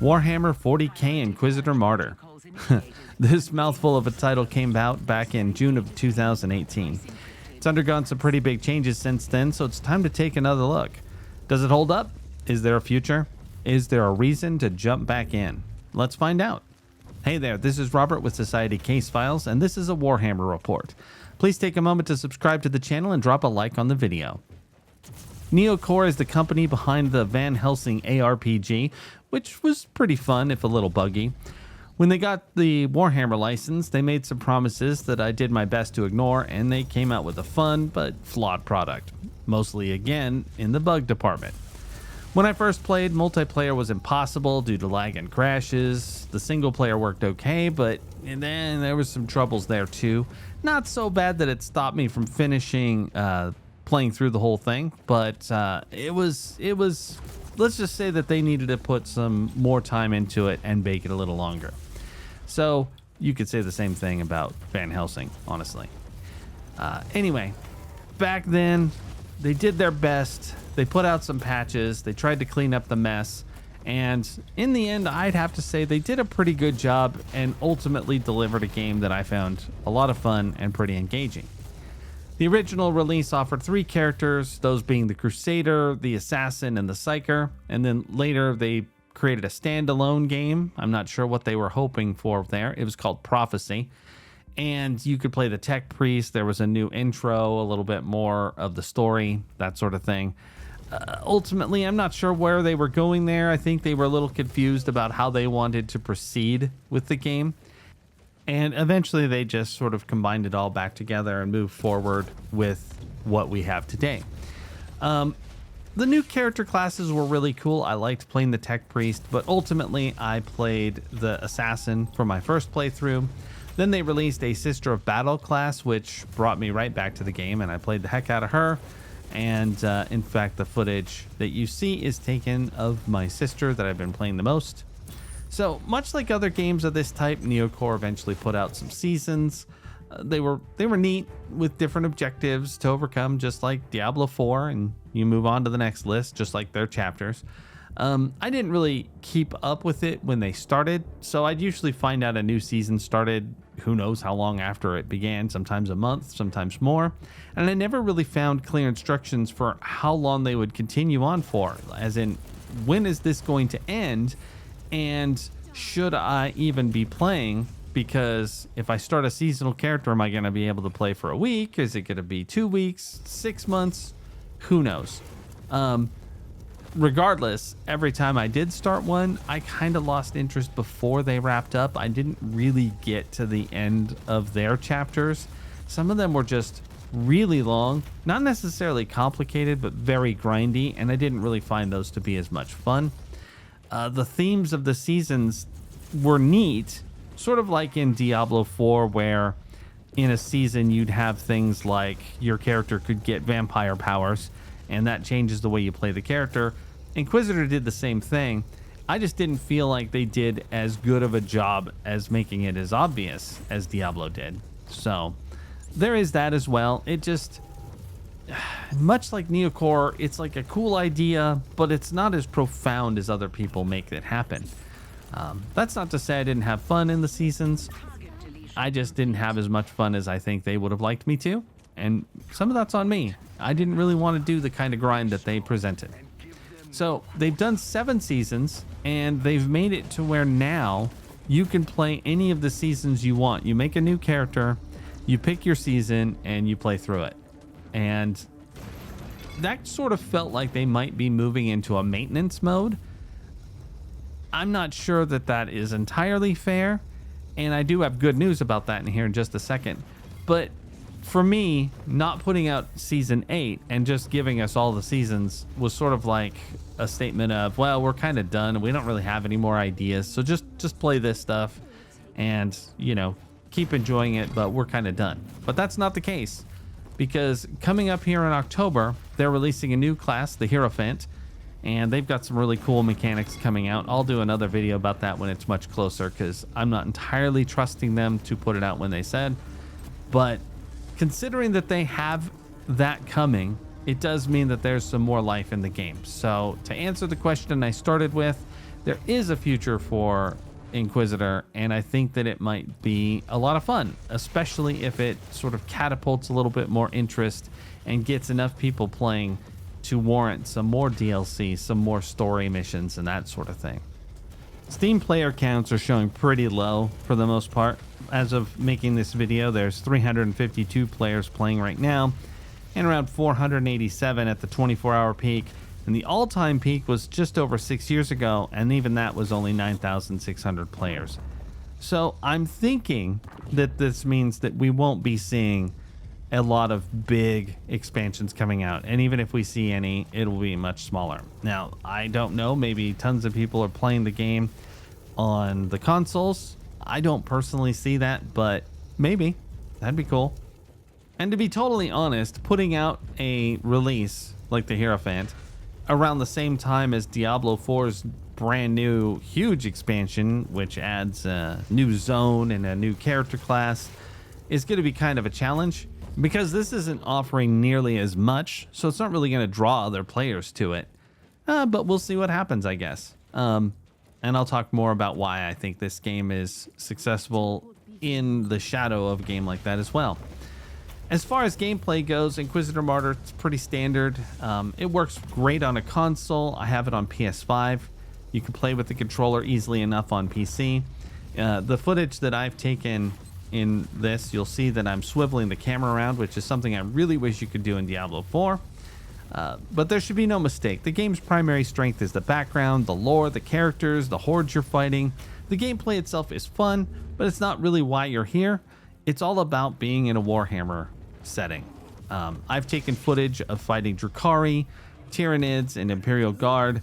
Warhammer 40k Inquisitor Martyr. This mouthful of a title came out back in June of 2018. It's undergone some pretty big changes since then, so it's time to take another look. Does it hold up? Is there a future? Is there a reason to jump back in? Let's find out. Hey there, this is Robert with Society Case Files, and this is a Warhammer report. Please take a moment to subscribe to the channel and drop a like on the video. Neocore is the company behind the Van Helsing ARPG, which was pretty fun if a little buggy. When they got the Warhammer license, they made some promises that I did my best to ignore, and they came out with a fun but flawed product, mostly again in the bug department. When I first played, multiplayer was impossible due to lag and crashes. The single player worked okay, but then there was some troubles there too. Not so bad that it stopped me from finishing playing through the whole thing, but it was let's just say that they needed to put some more time into it and bake it a little longer. So you could say the same thing about Van Helsing, honestly. Anyway, back then they did their best. They put out some patches. They tried to clean up the mess. And in the end, I'd have to say they did a pretty good job and ultimately delivered a game that I found a lot of fun and pretty engaging. The original release offered 3 characters, those being the Crusader, the Assassin, and the Psyker. And then later they created a standalone game. I'm not sure what they were hoping for there. It was called Prophecy. And you could play the Tech Priest. There was a new intro, a little bit more of the story, that sort of thing. Ultimately, I'm not sure where they were going there. I think they were a little confused about how they wanted to proceed with the game. And eventually they just sort of combined it all back together and moved forward with what we have today. The new character classes were really cool. I liked playing the Tech Priest, but ultimately I played the Assassin for my first playthrough. Then they released a Sister of Battle class, which brought me right back to the game, and I played the heck out of her. And in fact, the footage that you see is taken of my sister that I've been playing the most. So much like other games of this type, Neocore eventually put out some seasons. They were neat with different objectives to overcome, just like Diablo 4, and you move on to the next list, just like their chapters. I didn't really keep up with it when they started, so I'd usually find out a new season started who knows how long after it began, sometimes a month, sometimes more, and I never really found clear instructions for how long they would continue on for, as in, when is this going to end, and should I even be playing? Because if I start a seasonal character, am I going to be able to play for a week? Is it going to be 2 weeks, 6 months? Who knows? Regardless, every time I did start one, I kind of lost interest before they wrapped up. I didn't really get to the end of their chapters. Some of them were just really long, not necessarily complicated, but very grindy, and I didn't really find those to be as much fun. The themes of the seasons were neat, sort of like in Diablo 4, where in a season you'd have things like your character could get vampire powers, and that changes the way you play the character. Inquisitor did the same thing. I just didn't feel like they did as good of a job as making it as obvious as Diablo did. So there is that as well. It just, much like Neocore, it's like a cool idea, but it's not as profound as other people make it happen. That's not to say I didn't have fun in the seasons. I just didn't have as much fun as I think they would have liked me to. And some of that's on me. I didn't really want to do the kind of grind that they presented. So they've done 7 seasons, and they've made it to where now you can play any of the seasons you want. You make a new character, you pick your season, and you play through it. And that sort of felt like they might be moving into a maintenance mode. I'm not sure that that is entirely fair, and I do have good news about that in here in just a second. But for me, not putting out season 8 and just giving us all the seasons was sort of like a statement of, well, we're kind of done and we don't really have any more ideas, so just play this stuff and, you know, keep enjoying it, but we're kind of done. But that's not the case, because coming up here in October, they're releasing a new class, the Hierophant, and they've got some really cool mechanics coming out. I'll do another video about that when it's much closer, because I'm not entirely trusting them to put it out when they said. But considering that they have that coming, it does mean that there's some more life in the game. So to answer the question I started with, there is a future for Inquisitor, and I think that it might be a lot of fun, especially if it sort of catapults a little bit more interest and gets enough people playing to warrant some more DLC, some more story missions, and that sort of thing. Steam player counts are showing pretty low for the most part. As of making this video, there's 352 players playing right now, and around 487 at the 24-hour peak. And the all-time peak was just over 6 years ago, and even that was only 9,600 players. So I'm thinking that this means that we won't be seeing a lot of big expansions coming out, and even if we see any, it'll be much smaller. Now, I don't know, maybe tons of people are playing the game on the consoles. I don't personally see that, but maybe. That'd be cool. And to be totally honest, putting out a release like the Hierophant around the same time as Diablo 4's brand new huge expansion, which adds a new zone and a new character class, is going to be kind of a challenge, because this isn't offering nearly as much, so it's not really going to draw other players to it. But we'll see what happens, I guess. And I'll talk more about why I think this game is successful in the shadow of a game like that as well. As far as gameplay goes, Inquisitor Martyr, it's pretty standard. It works great on a console. I have it on PS5. You can play with the controller easily enough on PC. The footage that I've taken in this, you'll see that I'm swiveling the camera around, which is something I really wish you could do in Diablo 4. But there should be no mistake. The game's primary strength is the background, the lore, the characters, the hordes you're fighting. The gameplay itself is fun, but it's not really why you're here. It's all about being in a Warhammer setting. I've taken footage of fighting Drukhari, Tyranids, and Imperial Guard,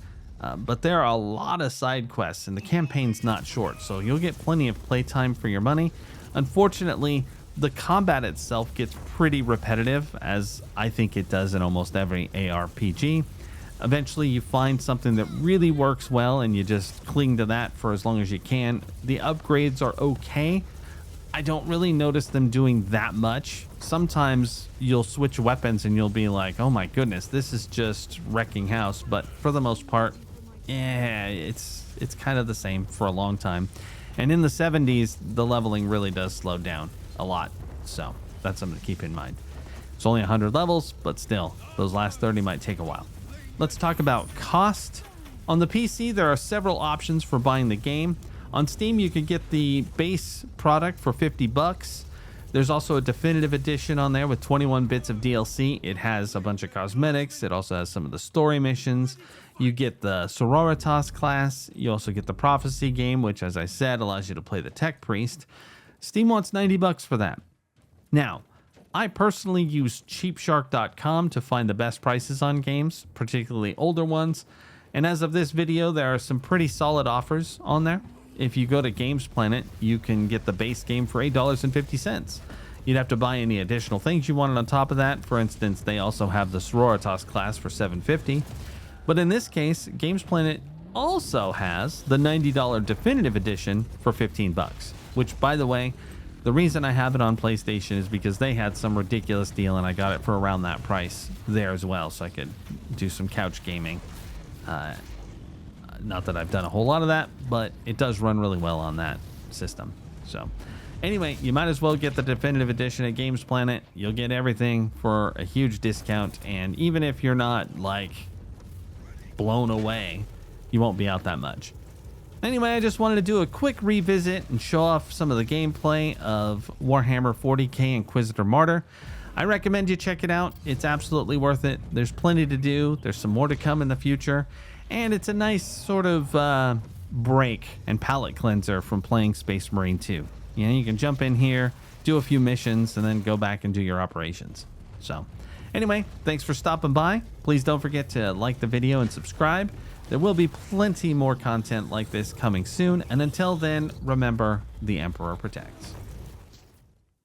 but there are a lot of side quests, and the campaign's not short, so you'll get plenty of playtime for your money. Unfortunately, the combat itself gets pretty repetitive, as I think it does in almost every ARPG. Eventually, you find something that really works well, and you just cling to that for as long as you can. The upgrades are okay. I don't really notice them doing that much. Sometimes you'll switch weapons and you'll be like, oh my goodness, this is just wrecking house. But for the most part, yeah, it's kind of the same for a long time. And in the 70s, the leveling really does slow down a lot. So that's something to keep in mind. It's only 100 levels, but still, those last 30 might take a while. Let's talk about cost. On the PC, there are several options for buying the game. On Steam, you can get the base product for $50. There's also a definitive edition on there with 21 bits of DLC. It has a bunch of cosmetics. It also has some of the story missions. You get the Sororitas class. You also get the Prophecy game, which, as I said, allows you to play the Tech Priest. Steam wants $90 for that. Now, I personally use cheapshark.com to find the best prices on games, particularly older ones. And as of this video, there are some pretty solid offers on there. If you go to Games Planet, you can get the base game for $8.50. You'd have to buy any additional things you wanted on top of that. For instance, they also have the Sororitas class for $7.50. But in this case, Games Planet also has the $90 definitive edition for $15, which, by the way, the reason I have it on PlayStation is because they had some ridiculous deal and I got it for around that price there as well, so I could do some couch gaming. Not that I've done a whole lot of that, but it does run really well on that system. So anyway, you might as well get the definitive edition at Games Planet. You'll get everything for a huge discount, and even if you're not like blown away, you won't be out that much. Anyway, I just wanted to do a quick revisit and show off some of the gameplay of Warhammer 40k Inquisitor Martyr. I recommend you check it out. It's absolutely worth it. There's plenty to do. There's some more to come in the future. And it's a nice sort of break and palate cleanser from playing Space Marine 2. You know, you can jump in here, do a few missions, and then go back and do your operations. So anyway, thanks for stopping by. Please don't forget to like the video and subscribe. There will be plenty more content like this coming soon. And until then, remember, the Emperor protects.